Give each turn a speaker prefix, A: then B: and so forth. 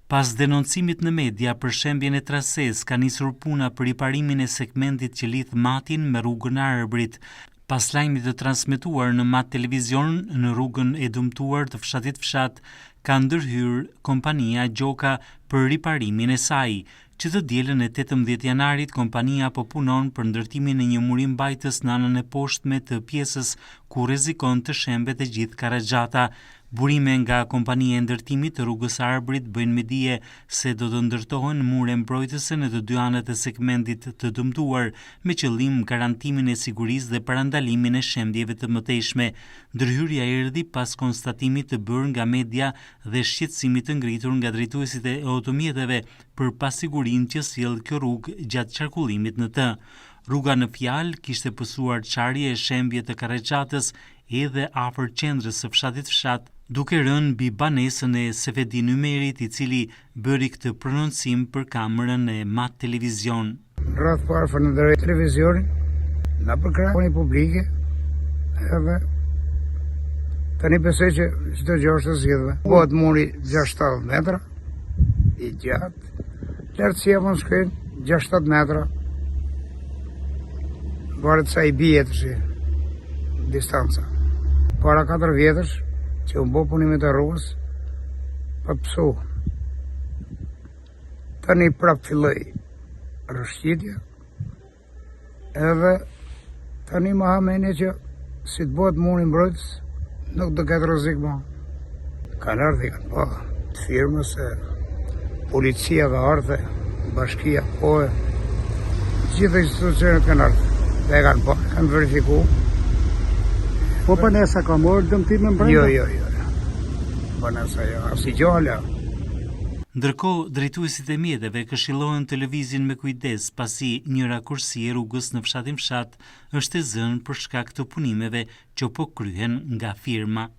A: Pas denoncimit në media për shembjen e trases, ka nisur puna për riparimin e segmentit që lidh Matin me rrugën e Arbrit. Pas lajmit të transmetuar në Mat Televizion në rrugën e dëmtuar të fshatit Fshat, ka ndërhyrë kompania Gjoka për riparimin e saj. Që të dielën e 18 janarit, kompania po punon për ndërtimin e një muri mbajtës në anën e poshtme të pjesës ku rrezikon të shembet e gjithë Karaxhata. Burime nga kompania e ndërtimit të rrugës Arbrit bëjnë me dije se do të ndërtohen mure mbrojtëse në të dy anët e segmentit të dëmtuar, me qëllim garantimin e sigurisë dhe parandalimin e shembjeve të mëtejshme. Ndërhyrja erdhi pas konstatimit të bërë nga media dhe shqetësimit të ngritur nga drejtuesit e automjeteve për pasigurinë që sjell kjo rrugë gjatë qarkullimit në të. Rruga në fjalë kishte pësuar çarje e shembje të Karaxhatës edhe afër qendrës së fshatit Fshat, duke rënë mbi banesën e Sefedin Ymerit, i cili bëri këtë prononcim për kamerën e Mat Televizion.
B: Rreth parë falënderoj televizionin, na përkrahuni publike, edhe tani besoj që çdo gjë është e zgjidhur. Bëhet muri 6-7 metra i gjatë, lartësia mos shkojnë 6-7 metra. Varet sa i bie të distanca. Para 4 vjetësh që unë bo punimet e rrugës, pa pësu. Tani prap filloj rëshqitja, edhe tani më hameni që si të bëhet muri mbrojtës, nuk do ketë rrezik më. Kanë ardhi, kanë pa të firmës, policia dhe ardhe, bashkia, gjithë institucionet kanë ardhë, dhe kanë pa, kanë verifiku.
C: Po banesa ka morë dëmtime brenda?
B: Jo. Banesa jo, si gjalla.
A: Ndërkohë, drejtuesit e mjeteve këshillohen të lëvizin me kujdes, pasi njëra kursi e rrugës në fshatin Fshat është e zënë për shkak të punimeve që po kryhen nga firma.